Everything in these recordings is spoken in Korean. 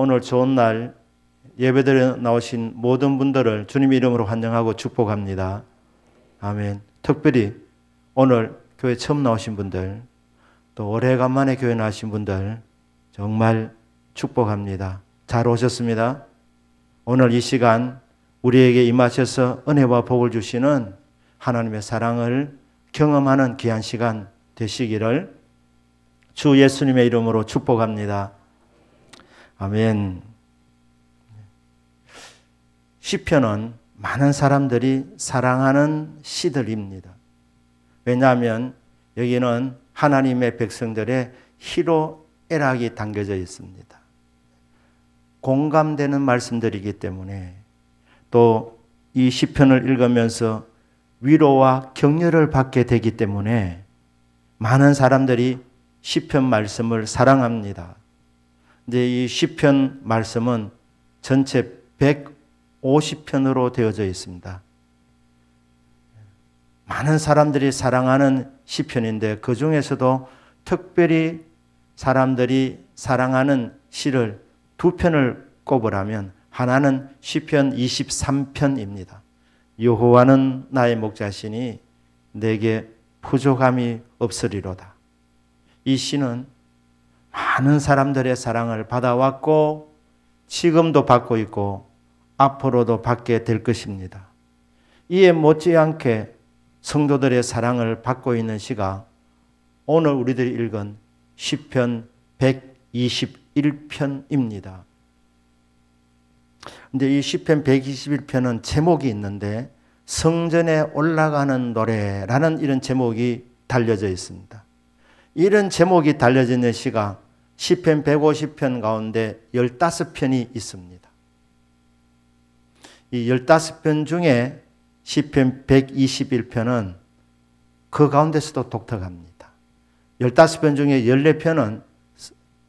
오늘 좋은 날 예배드려 나오신 모든 분들을 주님 이름으로 환영하고 축복합니다. 아멘. 특별히 오늘 교회 처음 나오신 분들, 또 오래간만에 교회 나오신 분들 정말 축복합니다. 잘 오셨습니다. 오늘 이 시간 우리에게 임하셔서 은혜와 복을 주시는 하나님의 사랑을 경험하는 귀한 시간 되시기를 주 예수님의 이름으로 축복합니다. 아멘. 시편은 많은 사람들이 사랑하는 시들입니다. 왜냐하면 여기는 하나님의 백성들의 희로애락이 담겨져 있습니다. 공감되는 말씀들이기 때문에 또 이 시편을 읽으면서 위로와 격려를 받게 되기 때문에 많은 사람들이 시편 말씀을 사랑합니다. 이제 이 시편 말씀은 전체 150편으로 되어져 있습니다. 많은 사람들이 사랑하는 시편인데 그 중에서도 특별히 사람들이 사랑하는 시를 두 편을 꼽으라면 하나는 시편 23편입니다. 여호와는 나의 목자시니 내게 부족함이 없으리로다. 이 시는 많은 사람들의 사랑을 받아왔고 지금도 받고 있고 앞으로도 받게 될 것입니다. 이에 못지않게 성도들의 사랑을 받고 있는 시가 오늘 우리들이 읽은 시편 121편입니다. 근데 이 시편 121편은 제목이 있는데 성전에 올라가는 노래라는 이런 제목이 달려져 있습니다. 이런 제목이 달려져 있는 시가 시편 150편 가운데 15편이 있습니다. 이 15편 중에 시편 121편은 그 가운데서도 독특합니다. 15편 중에 14편은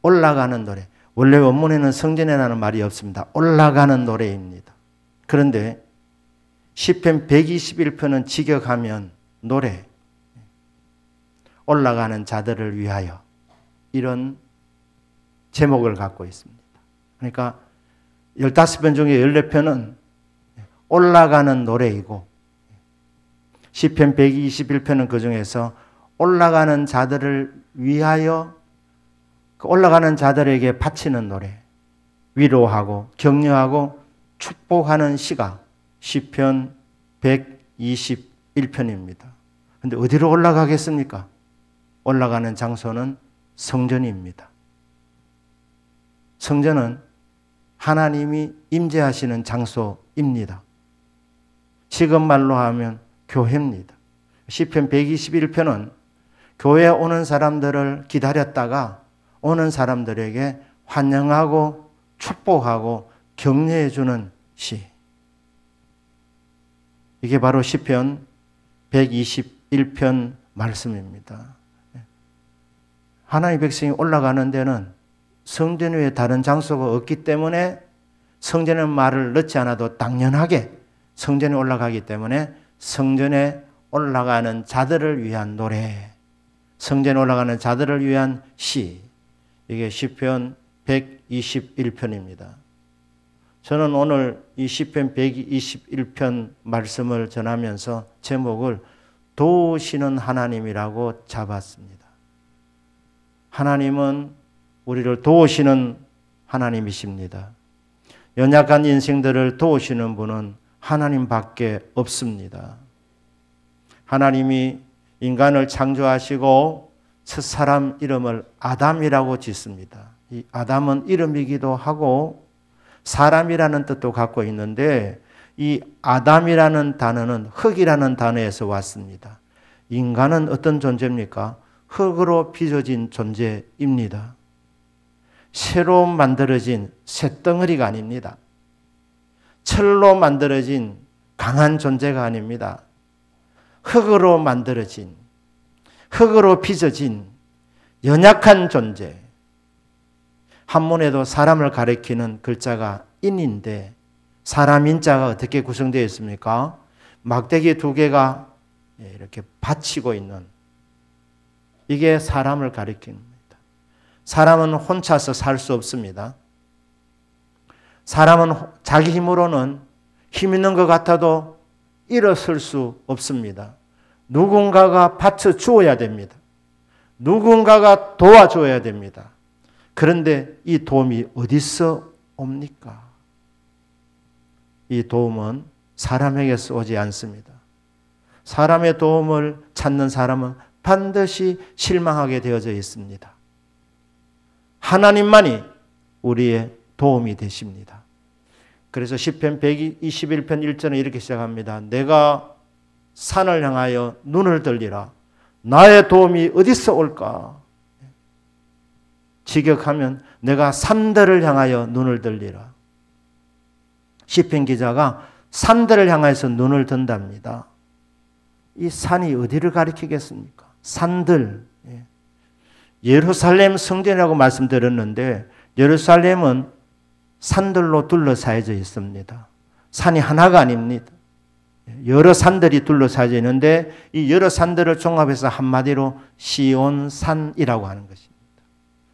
올라가는 노래. 원래 원문에는 성전이라는 말이 없습니다. 올라가는 노래입니다. 그런데 시편 121편은 직역하면 노래, 올라가는 자들을 위하여 이런 제목을 갖고 있습니다. 그러니까 15편 중에 14편은 올라가는 노래이고 시편 121편은 그 중에서 올라가는 자들을 위하여 올라가는 자들에게 바치는 노래, 위로하고 격려하고 축복하는 시가 시편 121편입니다. 그런데 어디로 올라가겠습니까? 올라가는 장소는 성전입니다. 성전은 하나님이 임재하시는 장소입니다. 지금 말로 하면 교회입니다. 시편 121편은 교회에 오는 사람들을 기다렸다가 오는 사람들에게 환영하고 축복하고 격려해 주는 시. 이게 바로 시편 121편 말씀입니다. 하나님의 백성이 올라가는 데는 성전 외에 다른 장소가 없기 때문에 성전의 말을 넣지 않아도 당연하게 성전에 올라가기 때문에 성전에 올라가는 자들을 위한 노래, 성전에 올라가는 자들을 위한 시, 이게 시편 121편입니다. 저는 오늘 이 시편 121편 말씀을 전하면서 제목을 도우시는 하나님이라고 잡았습니다. 하나님은 우리를 도우시는 하나님이십니다. 연약한 인생들을 도우시는 분은 하나님밖에 없습니다. 하나님이 인간을 창조하시고 첫 사람 이름을 아담이라고 짓습니다. 이 아담은 이름이기도 하고 사람이라는 뜻도 갖고 있는데 이 아담이라는 단어는 흙이라는 단어에서 왔습니다. 인간은 어떤 존재입니까? 흙으로 빚어진 존재입니다. 새로 만들어진 쇳덩어리가 아닙니다. 철로 만들어진 강한 존재가 아닙니다. 흙으로 만들어진, 흙으로 빚어진 연약한 존재. 한문에도 사람을 가리키는 글자가 인인데 사람 인자가 어떻게 구성되어 있습니까? 막대기 두 개가 이렇게 받치고 있는, 이게 사람을 가리킵니다. 사람은 혼자서 살 수 없습니다. 사람은 자기 힘으로는 힘 있는 것 같아도 일어설 수 없습니다. 누군가가 받쳐주어야 됩니다. 누군가가 도와줘야 됩니다. 그런데 이 도움이 어디서 옵니까? 이 도움은 사람에게서 오지 않습니다. 사람의 도움을 찾는 사람은 반드시 실망하게 되어져 있습니다. 하나님만이 우리의 도움이 되십니다. 그래서 시편 121편 1절은 이렇게 시작합니다. 내가 산을 향하여 눈을 들리라. 나의 도움이 어디서 올까? 직역하면 내가 산들을 향하여 눈을 들리라. 시편 기자가 산들을 향해서 눈을 든답니다. 이 산이 어디를 가리키겠습니까? 산들. 예루살렘 성전이라고 말씀드렸는데 예루살렘은 산들로 둘러싸여져 있습니다. 산이 하나가 아닙니다. 여러 산들이 둘러싸여져 있는데 이 여러 산들을 종합해서 한마디로 시온산이라고 하는 것입니다.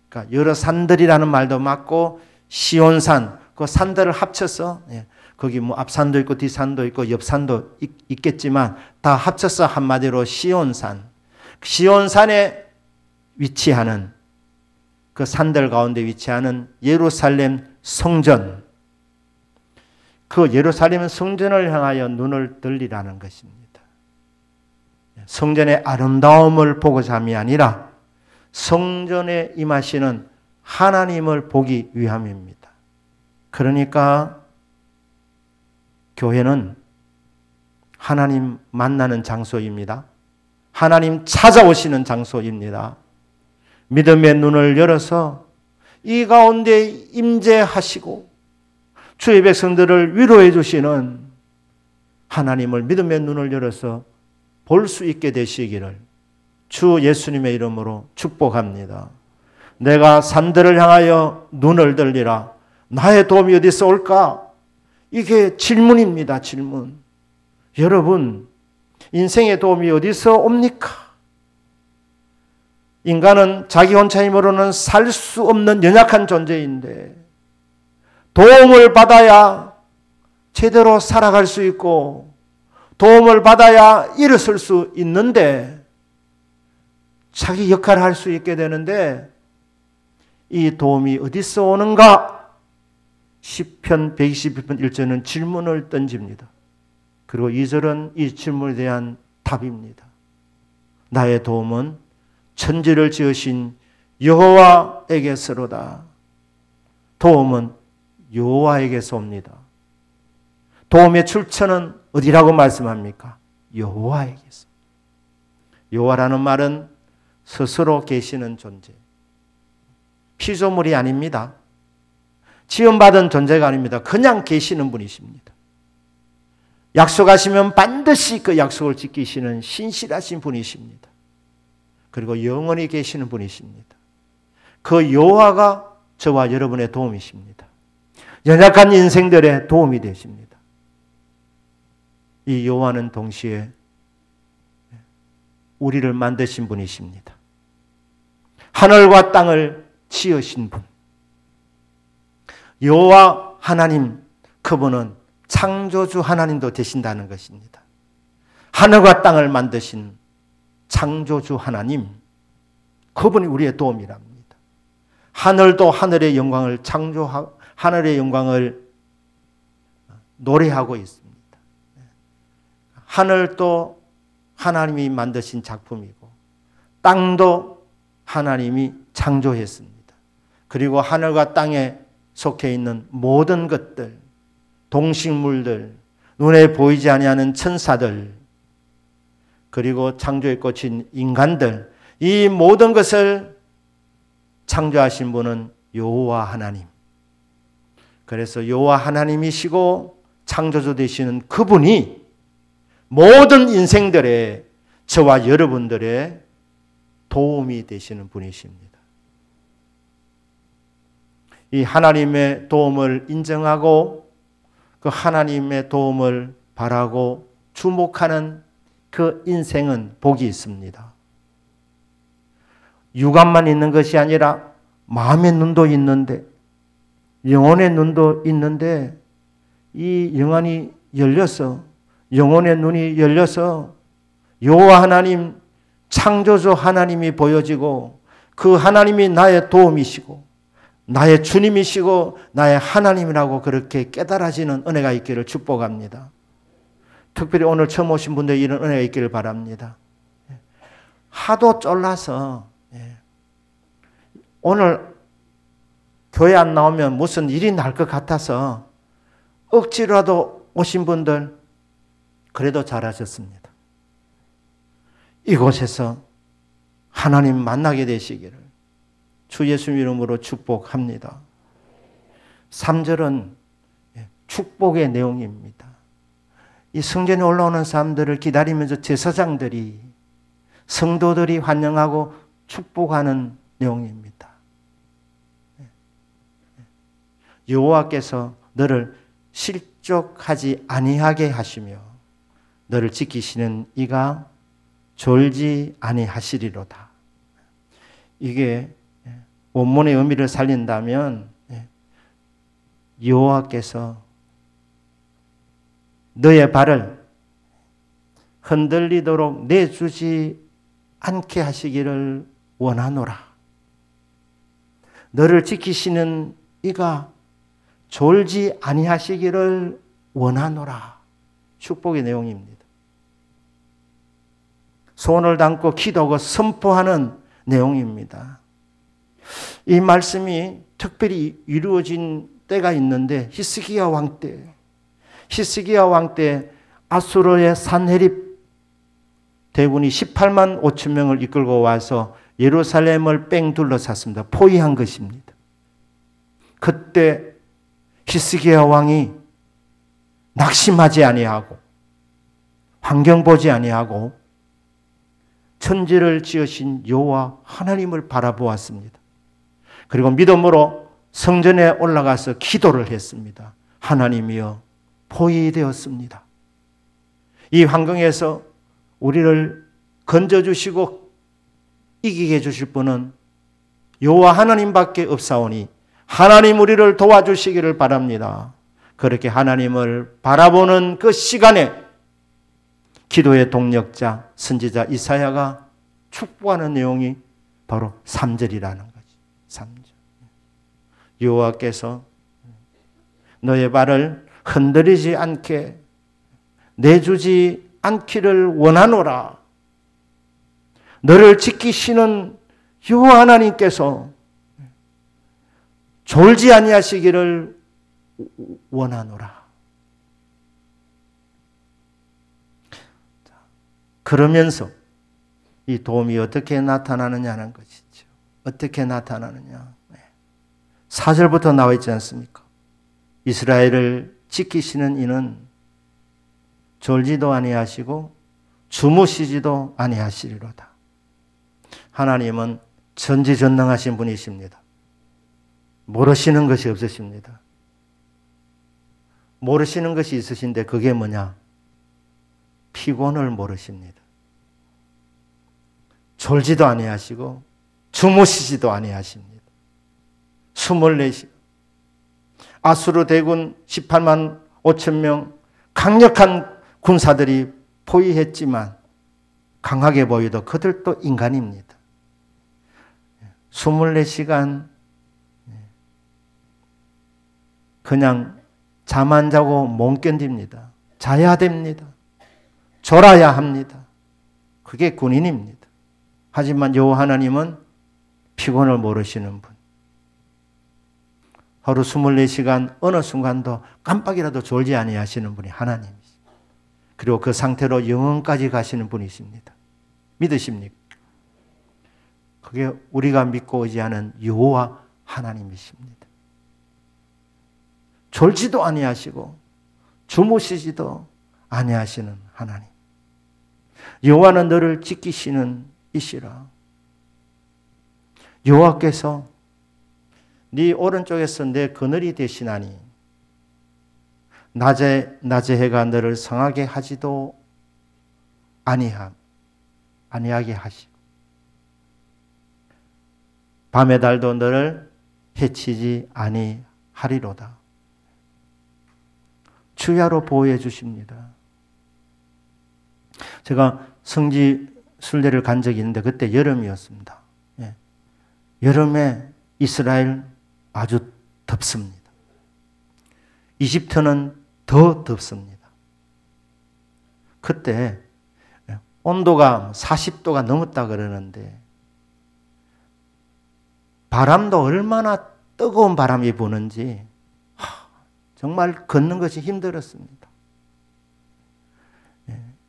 그러니까 여러 산들이라는 말도 맞고 시온산, 그 산들을 합쳐서 거기 뭐 앞산도 있고 뒷산도 있고 옆산도 있겠지만 다 합쳐서 한마디로 시온산. 시온산에 위치하는 그 산들 가운데 위치하는 예루살렘 성전. 그 예루살렘 성전을 향하여 눈을 들리라는 것입니다. 성전의 아름다움을 보고자 함이 아니라 성전에 임하시는 하나님을 보기 위함입니다. 그러니까 교회는 하나님 만나는 장소입니다. 하나님 찾아오시는 장소입니다. 믿음의 눈을 열어서 이 가운데 임재하시고 주의 백성들을 위로해 주시는 하나님을 믿음의 눈을 열어서 볼 수 있게 되시기를 주 예수님의 이름으로 축복합니다. 내가 산들을 향하여 눈을 들리라. 나의 도움이 어디서 올까? 이게 질문입니다. 질문. 여러분, 인생의 도움이 어디서 옵니까? 인간은 자기 혼자 힘으로는 살 수 없는 연약한 존재인데 도움을 받아야 제대로 살아갈 수 있고 도움을 받아야 일어설 수 있는데 자기 역할을 할 수 있게 되는데 이 도움이 어디서 오는가? 시편 122편 1절은 질문을 던집니다. 그리고 2절은 이 질문에 대한 답입니다. 나의 도움은 천지를 지으신 여호와에게서로다. 도움은 여호와에게서 옵니다. 도움의 출처는 어디라고 말씀합니까? 여호와에게서. 여호와라는 말은 스스로 계시는 존재. 피조물이 아닙니다. 지음받은 존재가 아닙니다. 그냥 계시는 분이십니다. 약속하시면 반드시 그 약속을 지키시는 신실하신 분이십니다. 그리고 영원히 계시는 분이십니다. 그 여호와가 저와 여러분의 도움이십니다. 연약한 인생들의 도움이 되십니다. 이 여호와는 동시에 우리를 만드신 분이십니다. 하늘과 땅을 지으신 분. 여호와 하나님, 그분은 창조주 하나님도 되신다는 것입니다. 하늘과 땅을 만드신 창조주 하나님, 그분이 우리의 도움이랍니다. 하늘도 하늘의 영광을 창조하고 하늘의 영광을 노래하고 있습니다. 하늘도 하나님이 만드신 작품이고 땅도 하나님이 창조했습니다. 그리고 하늘과 땅에 속해 있는 모든 것들, 동식물들, 눈에 보이지 아니하는 천사들, 그리고 창조에 꽂힌 인간들, 이 모든 것을 창조하신 분은 여호와 하나님. 그래서 여호와 하나님이시고 창조주 되시는 그분이 모든 인생들의 저와 여러분들의 도움이 되시는 분이십니다. 이 하나님의 도움을 인정하고 그 하나님의 도움을 바라고 주목하는 그 인생은 복이 있습니다. 육안만 있는 것이 아니라 마음의 눈도 있는데 영혼의 눈도 있는데 이 영안이 열려서 영혼의 눈이 열려서 여호와 하나님 창조주 하나님이 보여지고 그 하나님이 나의 도움이시고 나의 주님이시고 나의 하나님이라고 그렇게 깨달아지는 은혜가 있기를 축복합니다. 특별히 오늘 처음 오신 분들 이런 은혜가 있기를 바랍니다. 하도 쫄라서 오늘 교회 안 나오면 무슨 일이 날 것 같아서 억지로라도 오신 분들 그래도 잘하셨습니다. 이곳에서 하나님 만나게 되시기를 주 예수 이름으로 축복합니다. 3절은 축복의 내용입니다. 이 성전에 올라오는 사람들을 기다리면서 제사장들이 성도들이 환영하고 축복하는 내용입니다. 여호와께서 너를 실족하지 아니하게 하시며 너를 지키시는 이가 졸지 아니하시리로다. 이게 원문의 의미를 살린다면 여호와께서 너의 발을 흔들리도록 내주지 않게 하시기를 원하노라. 너를 지키시는 이가 졸지 아니하시기를 원하노라. 축복의 내용입니다. 손을 담고 기도하고 선포하는 내용입니다. 이 말씀이 특별히 이루어진 때가 있는데 히스기야 왕 때, 히스기야 왕 때 아수르의 산헤립 대군이 18만 5천 명을 이끌고 와서 예루살렘을 뺑 둘러쌌습니다. 포위한 것입니다. 그때 히스기야 왕이 낙심하지 아니하고 환경 보지 아니하고 천지를 지으신 여호와 하나님을 바라보았습니다. 그리고 믿음으로 성전에 올라가서 기도를 했습니다. 하나님이여 포위되었습니다. 이 환경에서 우리를 건져주시고 이기게 해주실 분은 여호와 하나님밖에 없사오니 하나님 우리를 도와주시기를 바랍니다. 그렇게 하나님을 바라보는 그 시간에 기도의 동력자 선지자 이사야가 축복하는 내용이 바로 3절이라는 거지. 3절. 여호와께서 너의 발을 흔들리지 않게 내주지 않기를 원하노라. 너를 지키시는 여호와 하나님께서 졸지 아니하시기를 원하노라. 그러면서 이 도움이 어떻게 나타나느냐는 것이죠. 어떻게 나타나느냐. 4절부터 나와 있지 않습니까? 이스라엘을 지키시는 이는 졸지도 아니하시고 주무시지도 아니하시리로다. 하나님은 전지전능하신 분이십니다. 모르시는 것이 없으십니다. 모르시는 것이 있으신데 그게 뭐냐? 피곤을 모르십니다. 졸지도 아니하시고 주무시지도 아니하십니다. 24시 아수르 대군 18만 5천 명 강력한 군사들이 포위했지만 강하게 보이도 그들도 인간입니다. 24시간 그냥 잠 안 자고 못 견딥니다. 자야 됩니다. 졸아야 합니다. 그게 군인입니다. 하지만 여호와 하나님은 피곤을 모르시는 분. 하루 24시간 어느 순간도 깜빡이라도 졸지 아니하시는 분이 하나님이십니다. 그리고 그 상태로 영원까지 가시는 분이십니다. 믿으십니까? 그게 우리가 믿고 의지하는 여호와 하나님이십니다. 졸지도 아니하시고 주무시지도 아니하시는 하나님. 여호와는 너를 지키시는 이시라. 여호와께서 네 오른쪽에서 내 그늘이 되시나니 낮에 해가 너를 성하게 하지도 아니하게 하시고 밤의 달도 너를 해치지 하리로다. 주야로 보호해 주십니다. 제가 성지 순례를 간 적이 있는데 그때 여름이었습니다. 예. 여름에 이스라엘 아주 덥습니다. 이집트는 더 덥습니다. 그때 온도가 40도가 넘었다 그러는데 바람도 얼마나 뜨거운 바람이 부는지 정말 걷는 것이 힘들었습니다.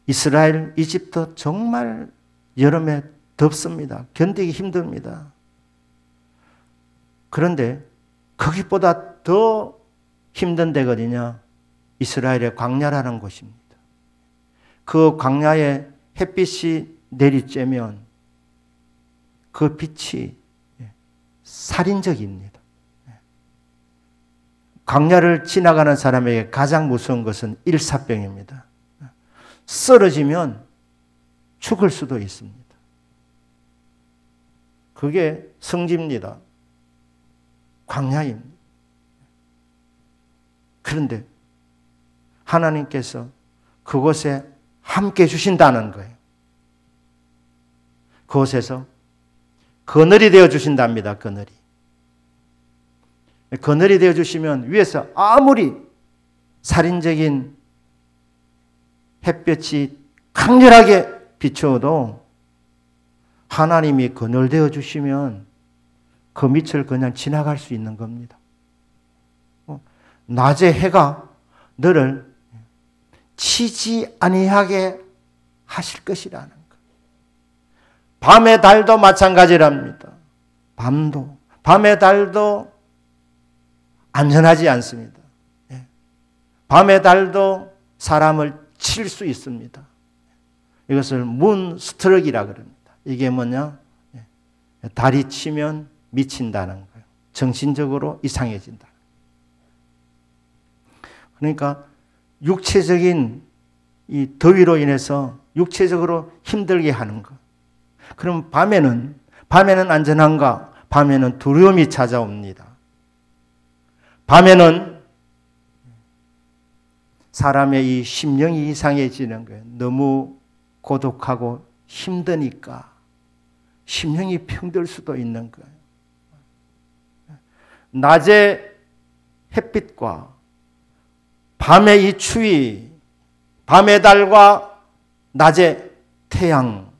이스라엘, 이집트 정말 여름에 덥습니다. 견디기 힘듭니다. 그런데 거기보다 더 힘든 데가 어디냐? 이스라엘의 광야라는 곳입니다. 그 광야에 햇빛이 내리쬐면 그 빛이 살인적입니다. 광야를 지나가는 사람에게 가장 무서운 것은 일사병입니다. 쓰러지면 죽을 수도 있습니다. 그게 성지입니다. 광야입니다. 그런데 하나님께서 그곳에 함께 주신다는 거예요. 그곳에서 그늘이 되어 주신답니다. 그늘이. 그늘이 되어 주시면 위에서 아무리 살인적인 햇볕이 강렬하게 비추어도 하나님이 그늘 되어 주시면 그 밑을 그냥 지나갈 수 있는 겁니다. 낮에 해가 너를 치지 아니하게 하실 것이라는 것. 밤의 달도 마찬가지랍니다. 밤의 달도 안전하지 않습니다. 밤의 달도 사람을 칠 수 있습니다. 이것을 문스트럭이라 그럽니다. 이게 뭐냐? 달이 치면 미친다는 거예요. 정신적으로 이상해진다. 그러니까 육체적인 이 더위로 인해서 육체적으로 힘들게 하는 것. 그럼 밤에는 안전한가? 밤에는 두려움이 찾아옵니다. 밤에는 사람의 이 심령이 이상해지는 거예요. 너무 고독하고 힘드니까 심령이 병들 수도 있는 거예요. 낮에 햇빛과 밤의 이 추위, 밤의 달과 낮의 태양,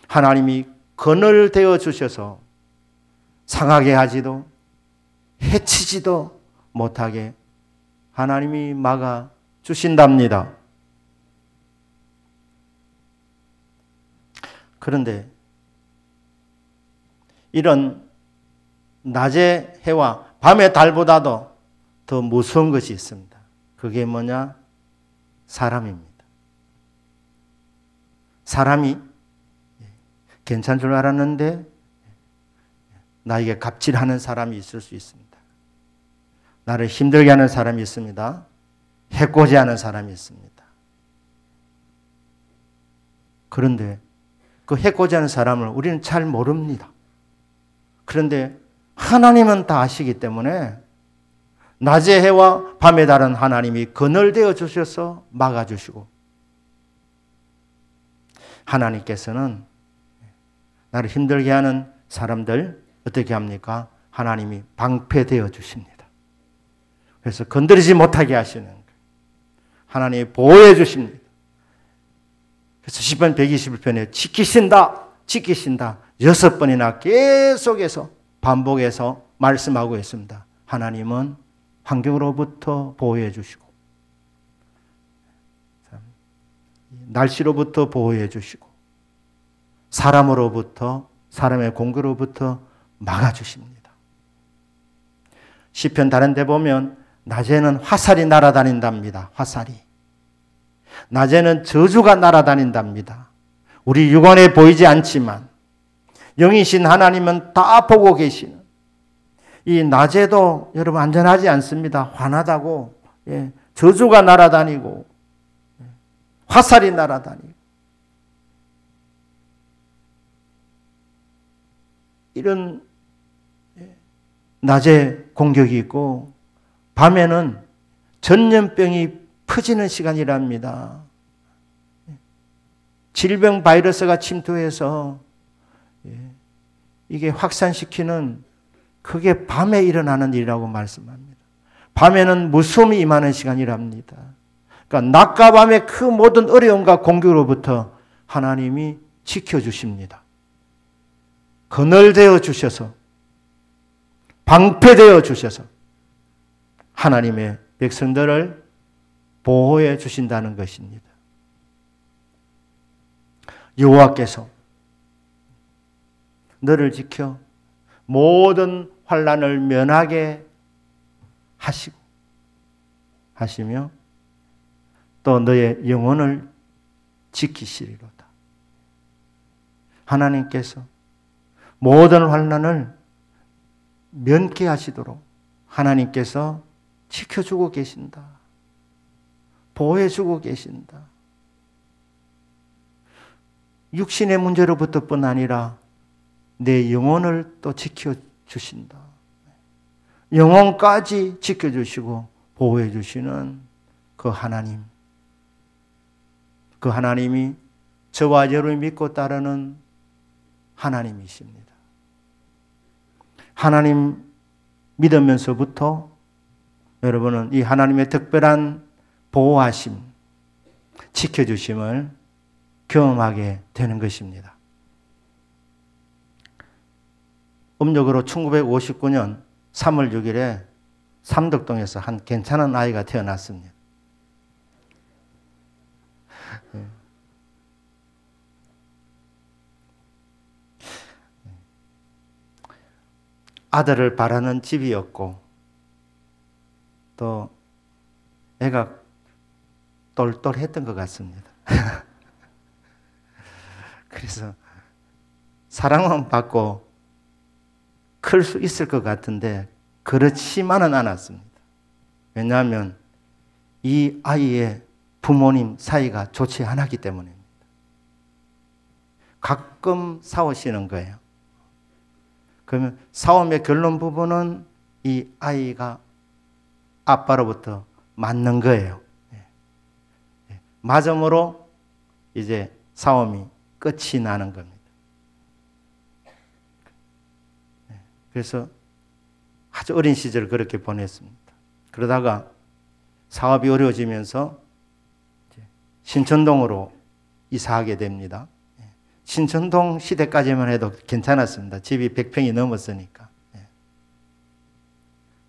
하나님이 그늘 되어 주셔서 상하게 하지도 해치지도 못하게 하나님이 막아 주신답니다. 그런데 이런 낮의 해와 밤의 달보다도 더 무서운 것이 있습니다. 그게 뭐냐? 사람입니다. 사람이 괜찮은 줄 알았는데 나에게 갑질하는 사람이 있을 수 있습니다. 나를 힘들게 하는 사람이 있습니다. 해코지하는 사람이 있습니다. 그런데 그 해코지하는 사람을 우리는 잘 모릅니다. 그런데 하나님은 다 아시기 때문에 낮의 해와 밤의 달은 하나님이 그늘되어 주셔서 막아주시고 하나님께서는 나를 힘들게 하는 사람들 어떻게 합니까? 하나님이 방패되어 주십니다. 그래서 건드리지 못하게 하시는 거예요. 하나님이 보호해 주십니다. 그래서 시편 121편에 지키신다 6번이나 계속해서 반복해서 말씀하고 있습니다. 하나님은 환경으로부터 보호해 주시고 날씨로부터 보호해 주시고 사람으로부터 사람의 공격으로부터 막아주십니다. 시편 다른 데 보면 낮에는 화살이 날아다닌답니다. 화살이. 낮에는 저주가 날아다닌답니다. 우리 육안에 보이지 않지만 영이신 하나님은 다 보고 계시는 이 낮에도 여러분 안전하지 않습니다. 환하다고 저주가 날아다니고 화살이 날아다니고 이런 낮에 공격이 있고 밤에는 전염병이 퍼지는 시간이랍니다. 질병 바이러스가 침투해서 이게 확산시키는 그게 밤에 일어나는 일이라고 말씀합니다. 밤에는 무서움이 임하는 시간이랍니다. 그러니까 낮과 밤의 그 모든 어려움과 공격으로부터 하나님이 지켜주십니다. 그늘되어 주셔서 방패되어 주셔서 하나님의 백성들을 보호해 주신다는 것입니다. 여호와께서 너를 지켜 모든 환난을 면하게 하시며 또 너의 영혼을 지키시리로다. 하나님께서 모든 환난을 면케 하시도록 하나님께서 지켜주고 계신다. 보호해주고 계신다. 육신의 문제로부터뿐 아니라 내 영혼을 또 지켜주신다. 영혼까지 지켜주시고 보호해주시는 그 하나님. 그 하나님이 저와 여러분이 믿고 따르는 하나님이십니다. 하나님 믿으면서부터 여러분은 이 하나님의 특별한 보호하심, 지켜주심을 경험하게 되는 것입니다. 음력으로 1959년 3월 6일에 삼덕동에서 한 괜찮은 아이가 태어났습니다. 아들을 바라는 집이었고 또 애가 똘똘했던 것 같습니다. 그래서 사랑은 받고 클 수 있을 것 같은데 그렇지만은 않았습니다. 왜냐하면 이 아이의 부모님 사이가 좋지 않았기 때문입니다. 가끔 싸우시는 거예요. 그러면 싸움의 결론 부분은 이 아이가 아빠로부터 맞는 거예요. 맞음으로 이제 싸움이 끝이 나는 겁니다. 그래서 아주 어린 시절을 그렇게 보냈습니다. 그러다가 사업이 어려워지면서 신천동으로 이사하게 됩니다. 신천동 시대까지만 해도 괜찮았습니다. 집이 100평이 넘었으니까.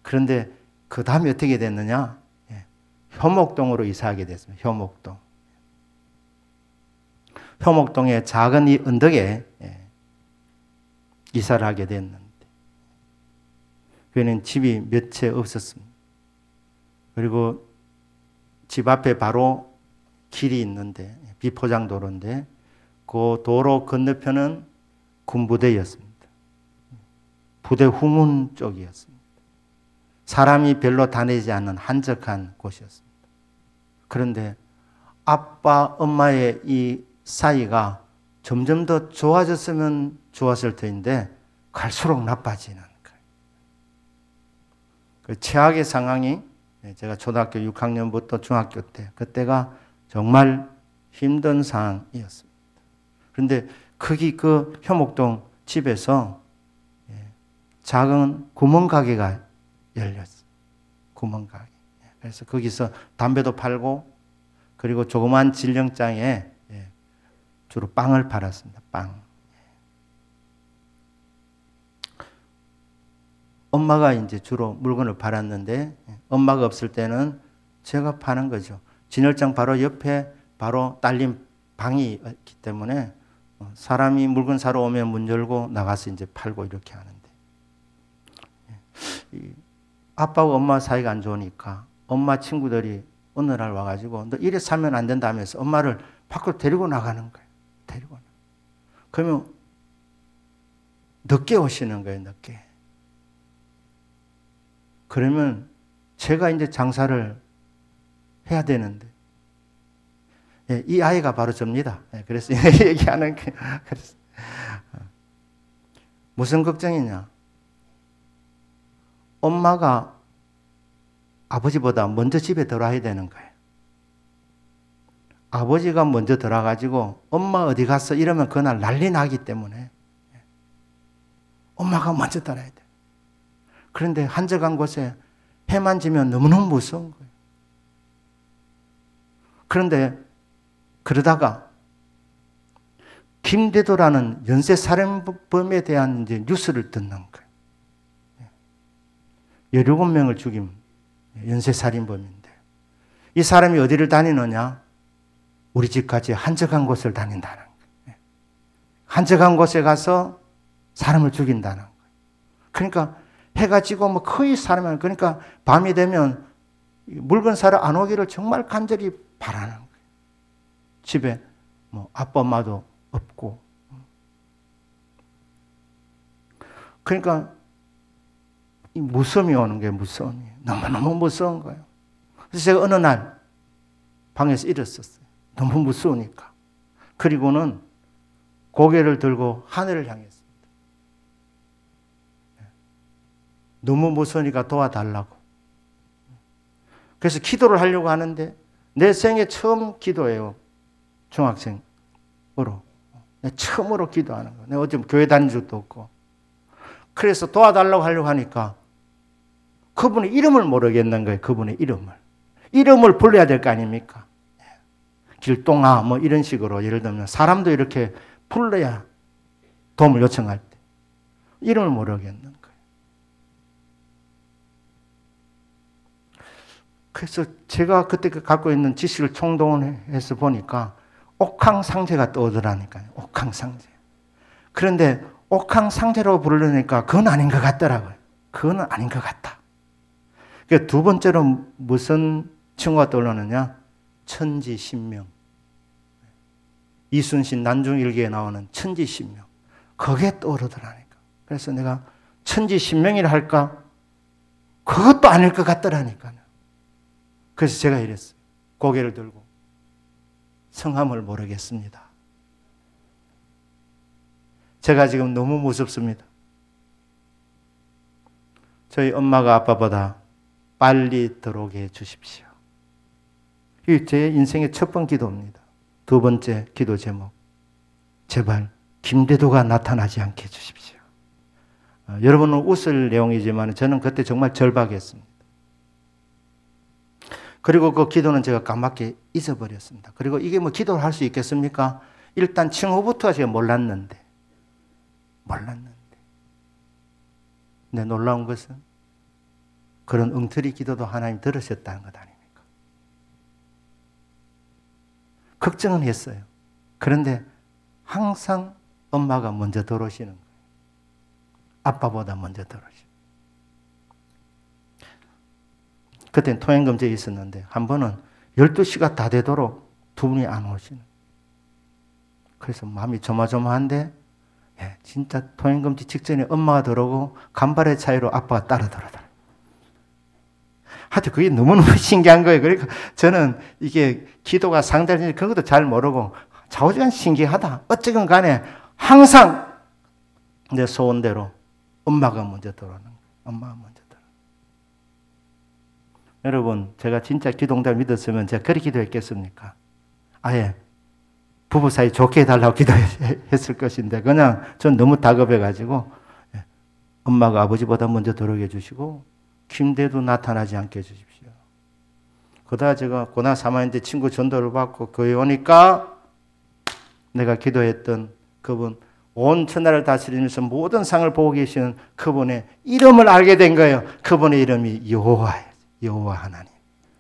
그런데 그 다음에 어떻게 됐느냐? 효목동으로 이사하게 됐습니다. 효목동. 효목동의 작은 이 언덕에 이사를 하게 됐는데 그에는 집이 몇 채 없었습니다. 그리고 집 앞에 바로 길이 있는데 비포장도로인데 그 도로 건너편은 군부대였습니다. 부대 후문 쪽이었습니다. 사람이 별로 다니지 않는 한적한 곳이었습니다. 그런데 아빠, 엄마의 이 사이가 점점 더 좋아졌으면 좋았을 텐데 갈수록 나빠지는 거예요. 그 최악의 상황이 제가 초등학교 6학년부터 중학교 때 그때가 정말 힘든 상황이었습니다. 그런데 거기 그 효목동 집에서 작은 구멍가게가 열렸어요. 구멍가게. 그래서 거기서 담배도 팔고 그리고 조그만 진령장에 주로 빵을 팔았습니다. 빵. 엄마가 이제 주로 물건을 팔았는데 엄마가 없을 때는 제가 파는 거죠. 진열장 바로 옆에 바로 딸린 방이 있기 때문에 사람이 물건 사러 오면 문 열고 나가서 이제 팔고 이렇게 하는데 아빠하고 엄마 사이가 안 좋으니까 엄마 친구들이 어느 날 와가지고 너 이래 살면 안 된다 하면서 엄마를 밖으로 데리고 나가는 거예요. 데리고. 그러면 늦게 오시는 거예요. 늦게. 그러면 제가 이제 장사를 해야 되는데 이 아이가 바로 접니다. 그래서 얘기하는 게 무슨 걱정이냐? 엄마가 아버지보다 먼저 집에 들어와야 되는 거예요. 아버지가 먼저 들어가지고 엄마 어디 갔어? 이러면 그날 난리 나기 때문에 엄마가 먼저 들어야 돼. 그런데 한적한 곳에 해만 지면 너무너무 무서운 거예요. 그런데 그러다가 김대도라는 연쇄살인범에 대한 이제 뉴스를 듣는 거예요. 17명을 죽인 연쇄살인범인데 이 사람이 어디를 다니느냐? 우리 집까지 한적한 곳을 다닌다는 거예요. 한적한 곳에 가서 사람을 죽인다는 거예요. 그러니까 해가 지고 뭐 거의 사람을 그러니까 밤이 되면 물건 사러 안 오기를 정말 간절히 바라는 거예요. 집에 뭐 아빠 엄마도 없고. 그러니까 이 무서움이 오는 게 무서움이 너무너무 무서운 거예요. 그래서 제가 어느 날 방에서 일었었어요. 너무 무서우니까. 그리고는 고개를 들고 하늘을 향했습니다. 너무 무서우니까 도와달라고. 그래서 기도를 하려고 하는데 내 생애 처음 기도예요. 중학생으로. 내가 처음으로 기도하는 거예요. 내가 어제 교회 다닌 적도 없고. 그래서 도와달라고 하려고 하니까 그분의 이름을 모르겠는 거예요. 그분의 이름을. 이름을 불러야 될 거 아닙니까? 길동아 뭐 이런 식으로 예를 들면 사람도 이렇게 불러야 도움을 요청할 때 이름을 모르겠는 거예요. 그래서 제가 그때 갖고 있는 지식을 총동원해서 보니까 옥황상제가 떠오르라니까요. 옥황상제. 그런데 옥황상제로 부르려니까 그건 아닌 것 같더라고요. 그건 아닌 것 같다. 그러니까 두 번째로 무슨 칭호가 떠오르느냐? 천지신명. 이순신 난중일기에 나오는 천지신명. 그게 떠오르더라니까. 그래서 내가 천지신명이라 할까? 그것도 아닐 것 같더라니까요. 그래서 제가 이랬어요. 고개를 들고 성함을 모르겠습니다. 제가 지금 너무 무섭습니다. 저희 엄마가 아빠보다 빨리 들어오게 해 주십시오. 이게 제 인생의 첫 번 기도입니다. 두 번째 기도 제목. 제발 김대도가 나타나지 않게 해 주십시오. 여러분은 웃을 내용이지만 저는 그때 정말 절박했습니다. 그리고 그 기도는 제가 까맣게 잊어버렸습니다. 그리고 이게 뭐 기도를 할 수 있겠습니까? 일단 칭호부터 제가 몰랐는데. 근데 놀라운 것은 그런 엉터리 기도도 하나님 들으셨다는 것 아닙니까? 걱정은 했어요. 그런데 항상 엄마가 먼저 들어오시는 거예요. 아빠보다 먼저 들어오시는 거예요. 그때는 통행금지에 있었는데 한 번은 12시가 다 되도록 두 분이 안 오시는 거예요. 그래서 마음이 조마조마한데 진짜 통행금지 직전에 엄마가 들어오고 간발의 차이로 아빠가 따라 들어오더라고요. 하여튼 그게 너무너무 신기한 거예요. 그러니까 저는 이게 기도가 상달인지 그런 것도 잘 모르고 좌우지간 신기하다. 어쨌든 간에 항상 내 소원대로 엄마가 먼저 들어오는 거예요. 엄마가 먼저 들어오는 거예요. 여러분, 제가 진짜 기도응답 믿었으면 제가 그렇게 기도했겠습니까? 아예 부부 사이 좋게 해달라고 기도했을 것인데 그냥 전 너무 다급해가지고 엄마가 아버지보다 먼저 들어오게 해주시고 김대도 나타나지 않게 해주십시오. 그러다가 제가 고나 3학년 때 친구 전도를 받고 교회 오니까 내가 기도했던 그분, 온 천하를 다스리면서 모든 상을 보고 계시는 그분의 이름을 알게 된 거예요. 그분의 이름이 여호와예요. 여호와 하나님.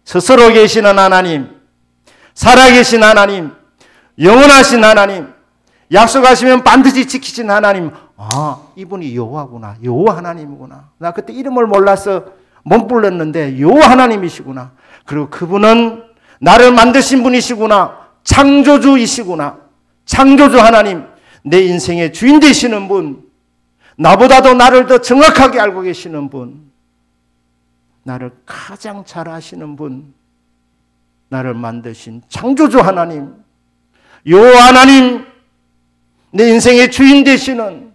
스스로 계시는 하나님, 살아계신 하나님, 영원하신 하나님, 약속하시면 반드시 지키신 하나님. 아, 이분이 여호와구나. 여호와 하나님이구나. 나 그때 이름을 몰라서 못 불렀는데 여호와 하나님이시구나. 그리고 그분은 나를 만드신 분이시구나. 창조주이시구나. 창조주 하나님, 내 인생의 주인 되시는 분, 나보다도 나를 더 정확하게 알고 계시는 분, 나를 가장 잘 아시는 분, 나를 만드신 창조주 하나님, 여호와 하나님, 내 인생의 주인 되시는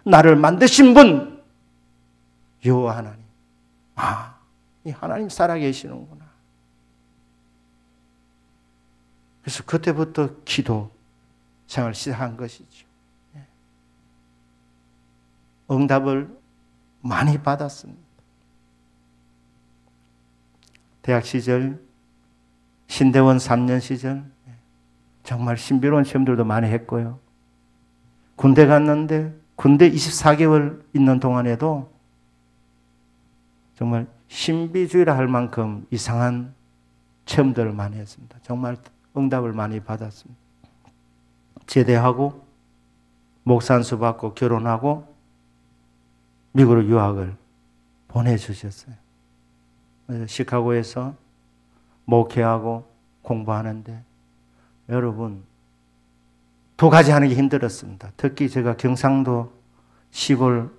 나를 만드신 분, 여호와 하나님. 아, 이 하나님 살아계시는구나. 그래서 그때부터 기도 생활을 시작한 것이죠. 응답을 많이 받았습니다. 대학 시절, 신대원 3년 시절 정말 신비로운 시험들도 많이 했고요. 군대 갔는데 군대 24개월 있는 동안에도 정말 신비주의라 할 만큼 이상한 체험들을 많이 했습니다. 정말 응답을 많이 받았습니다. 제대하고 목사 안수 받고 결혼하고 미국으로 유학을 보내주셨어요. 그래서 시카고에서 목회하고 공부하는데 여러분 2가지 하는 게 힘들었습니다. 특히 제가 경상도 시골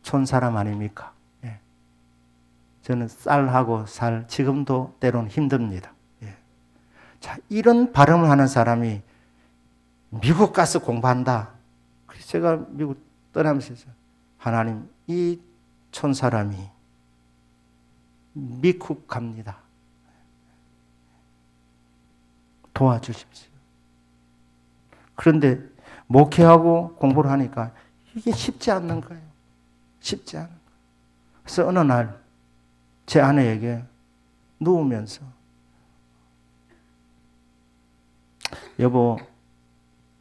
촌 사람 아닙니까? 예. 저는 쌀하고 살 지금도 때로는 힘듭니다. 예. 자, 이런 발음을 하는 사람이 미국 가서 공부한다. 그래서 제가 미국 떠나면서 하나님 이 촌 사람이 미국 갑니다. 도와주십시오. 그런데 목회하고 공부를 하니까 이게 쉽지 않는 거예요. 쉽지 않은 거예요. 그래서 어느 날 제 아내에게 누우면서 여보,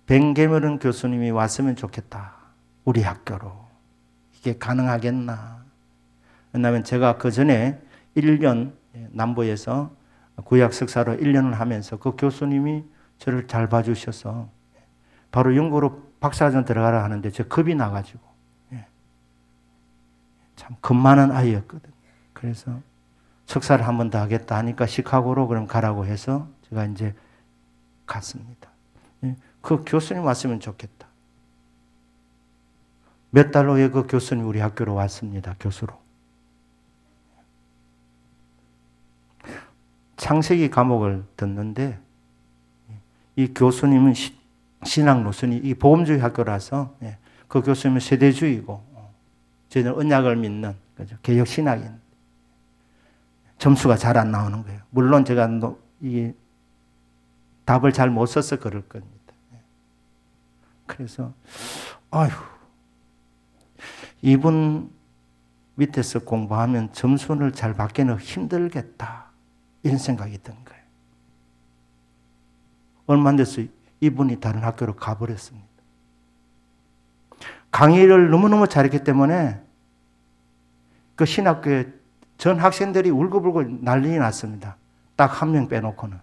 벤게머런 교수님이 왔으면 좋겠다. 우리 학교로. 이게 가능하겠나? 왜냐하면 제가 그 전에 1년 남부에서 구약 석사로 1년을 하면서 그 교수님이 저를 잘 봐주셔서 바로 영국으로 박사과정 들어가라 하는데 저 겁이 나가지고 참 겁 많은 아이였거든요. 그래서 석사를 한 번 더 하겠다 하니까 시카고로 그럼 가라고 해서 제가 이제 갔습니다. 그 교수님 왔으면 좋겠다. 몇 달 후에 그 교수님 우리 학교로 왔습니다. 교수로. 창세기 과목을 듣는데 이 교수님은 신학 노선이 이 복음주의 학교라서 그 교수님은 세대주의고 저희는 언약을 믿는 그죠? 개혁 신학인. 점수가 잘 안 나오는 거예요. 물론 제가 이 답을 잘 못 써서 그럴 겁니다. 그래서 아휴 이분 밑에서 공부하면 점수를 잘 받기는 힘들겠다. 이런 생각이 든 거예요. 얼마 안 돼서 이분이 다른 학교로 가버렸습니다. 강의를 너무너무 잘했기 때문에 그 신학교에 전 학생들이 울고불고 난리 났습니다. 딱 1명 빼놓고는.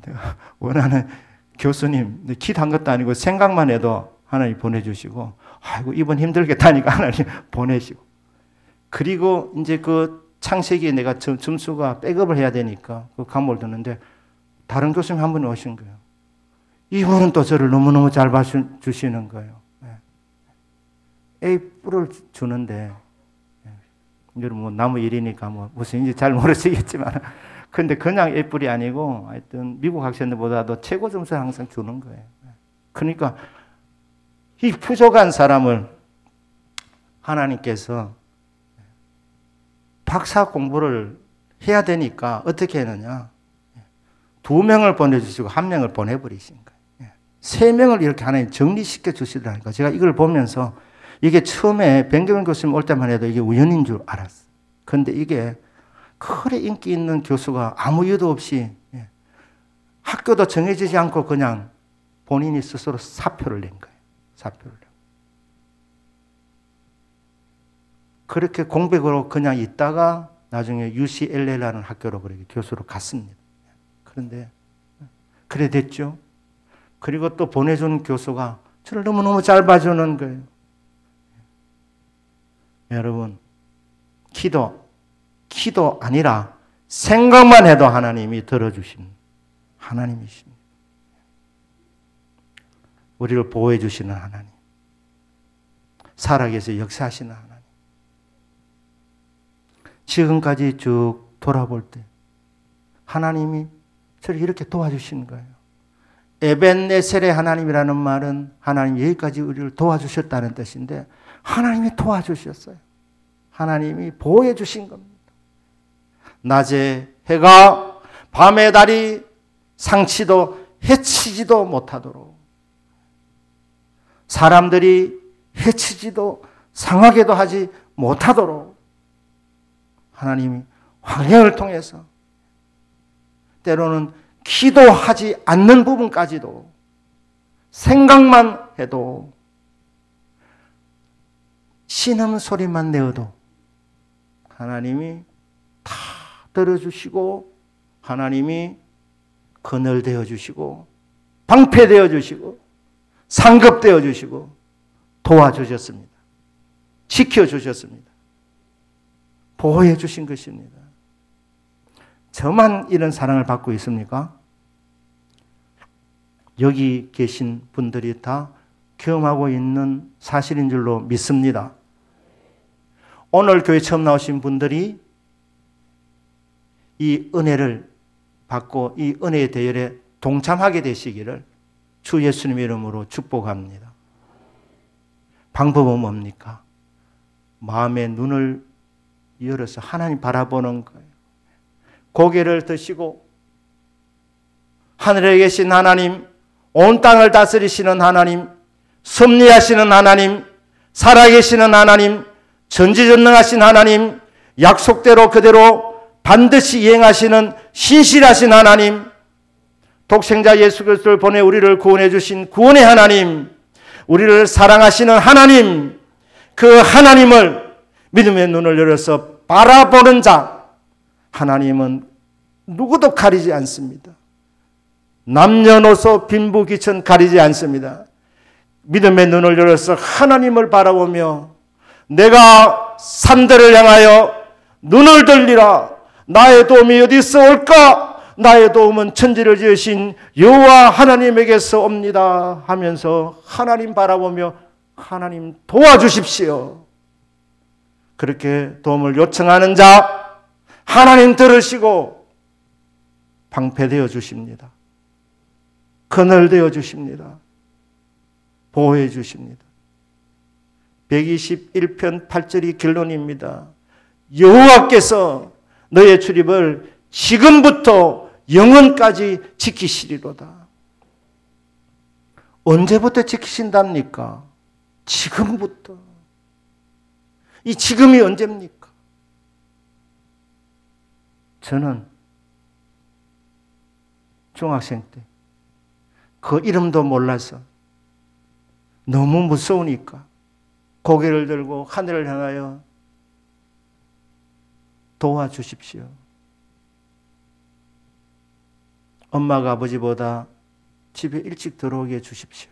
내가 원하는 교수님, 기도한 것도 아니고 생각만 해도 하나님 보내주시고, 아이고, 이번 힘들겠다니까 하나님 보내시고. 그리고 이제 그 창세기에 내가 점수가 백업을 해야 되니까 그 과목을 듣는데 다른 교수님 한 분이 오신 거예요. 이분은 또 저를 너무너무 잘 봐주시는 거예요. A뿔을 주는데, 여러분, 뭐, 나무 일이니까 뭐, 무슨 인지 잘 모르시겠지만, 근데 그냥 A뿔이 아니고, 하여튼, 미국 학생들보다도 최고 점수를 항상 주는 거예요. 그러니까, 이 부족한 사람을 하나님께서 박사 공부를 해야 되니까 어떻게 했느냐. 2명을 보내주시고 1명을 보내버리신 거예요. 3명을 이렇게 하나님 정리시켜 주시더라니까. 제가 이걸 보면서 이게 처음에 벤게먼 교수님 올 때만 해도 이게 우연인 줄 알았어요. 그런데 이게 그래 인기 있는 교수가 아무 이유도 없이 학교도 정해지지 않고 그냥 본인이 스스로 사표를 낸 거예요. 사표를 낸 거예요. 그렇게 공백으로 그냥 있다가 나중에 UCLA라는 학교로 그렇게 교수로 갔습니다. 그런데 그래 됐죠. 그리고 또 보내준 교수가 저를 너무너무 잘 봐주는 거예요. 여러분, 기도 아니라 생각만 해도 하나님이 들어주신 하나님이십니다. 우리를 보호해 주시는 하나님. 살아계셔 역사하시는 하나님. 지금까지 쭉 돌아볼 때 하나님이 저를 이렇게 도와주시는 거예요. 에벤네셀의 하나님이라는 말은 하나님이 여기까지 우리를 도와주셨다는 뜻인데 하나님이 도와주셨어요. 하나님이 보호해 주신 겁니다. 낮에 해가 밤에 달이 상치도 해치지도 못하도록 사람들이 해치지도 상하게도 하지 못하도록 하나님이 환경을 통해서 때로는 기도하지 않는 부분까지도 생각만 해도 신음소리만 내어도 하나님이 다 들어주시고 하나님이 그늘되어 주시고 방패되어 주시고 상급되어 주시고 도와주셨습니다. 지켜주셨습니다. 보호해 주신 것입니다. 저만 이런 사랑을 받고 있습니까? 여기 계신 분들이 다 경험하고 있는 사실인 줄로 믿습니다. 오늘 교회 처음 나오신 분들이 이 은혜를 받고 이 은혜의 대열에 동참하게 되시기를 주 예수님의 이름으로 축복합니다. 방법은 뭡니까? 마음의 눈을 열어서 하나님 바라보는 거예요. 고개를 드시고 하늘에 계신 하나님, 온 땅을 다스리시는 하나님, 섭리하시는 하나님, 살아계시는 하나님, 전지전능하신 하나님, 약속대로 그대로 반드시 이행하시는 신실하신 하나님, 독생자 예수 그리스도를 보내 우리를 구원해 주신 구원의 하나님, 우리를 사랑하시는 하나님, 그 하나님을 믿음의 눈을 열어서 바라보는 자, 하나님은 누구도 가리지 않습니다. 남녀노소 빈부귀천 가리지 않습니다. 믿음의 눈을 열어서 하나님을 바라보며 내가 산들을 향하여 눈을 들리라. 나의 도움이 어디서 올까? 나의 도움은 천지를 지으신 여호와 하나님에게서 옵니다 하면서 하나님 바라보며 하나님 도와주십시오. 그렇게 도움을 요청하는 자 하나님 들으시고 방패되어 주십니다. 그늘되어 주십니다. 보호해 주십니다. 121편 8절이 결론입니다. 여호와께서 너의 출입을 지금부터 영원까지 지키시리로다. 언제부터 지키신답니까? 지금부터. 이 지금이 언제입니까? 저는 중학생 때 그 이름도 몰라서 너무 무서우니까 고개를 들고 하늘을 향하여 도와주십시오. 엄마가 아버지보다 집에 일찍 들어오게 해주십시오.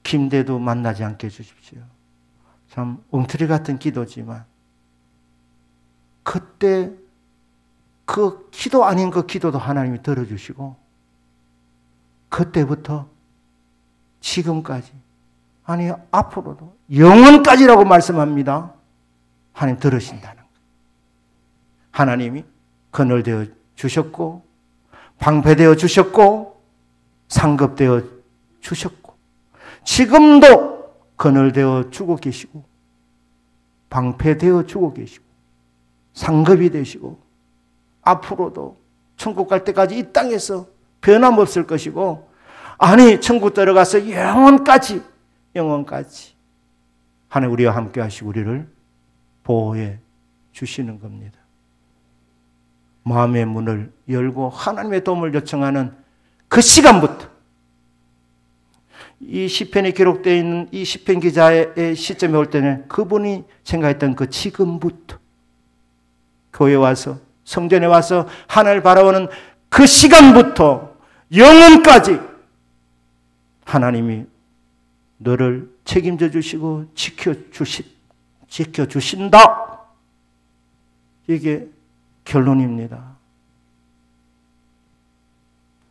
김대도 만나지 않게 해주십시오. 참 엉터리 같은 기도지만 그때 그 기도 아닌 그 기도도 하나님이 들어주시고 그때부터 지금까지 아니 앞으로도 영원까지라고 말씀합니다. 하나님 들으신다는 거예요. 하나님이 그늘되어 주셨고 방패되어 주셨고 상급되어 주셨고 지금도 그늘되어 주고 계시고 방패되어 주고 계시고 상급이 되시고 앞으로도 천국 갈 때까지 이 땅에서 변함없을 것이고 아니 천국 들어가서 영원까지 하나님 우리와 함께 하시고 우리를 보호해 주시는 겁니다. 마음의 문을 열고 하나님의 도움을 요청하는 그 시간부터 이 시편에 기록되어 있는 이 시편 기자의 시점에 올 때는 그분이 생각했던 그 지금부터 교회에 와서 성전에 와서 하나님을 바라보는 그 시간부터 영원까지 하나님이 너를 책임져 주시고 지켜주신다. 이게 결론입니다.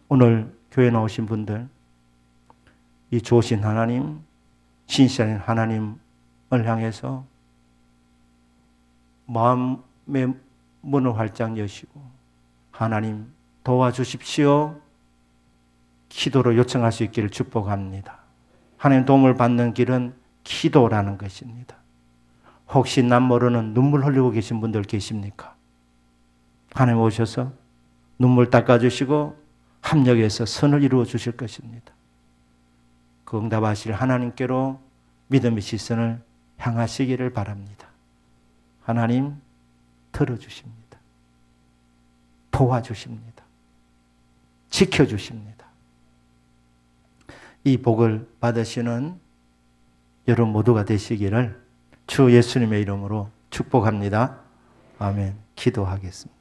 오늘 교회 나오신 분들 이 좋으신 하나님, 신실한 하나님을 향해서 마음의 문을 활짝 여시고 하나님 도와주십시오. 기도로 요청할 수 있기를 축복합니다. 하나님 도움을 받는 길은 기도라는 것입니다. 혹시 남 모르는 눈물 흘리고 계신 분들 계십니까? 하나님 오셔서 눈물 닦아주시고 합력해서 선을 이루어 주실 것입니다. 그 응답하실 하나님께로 믿음의 시선을 향하시기를 바랍니다. 하나님 들어주십니다. 도와주십니다. 지켜주십니다. 이 복을 받으시는 여러분 모두가 되시기를 주 예수님의 이름으로 축복합니다. 아멘. 기도하겠습니다.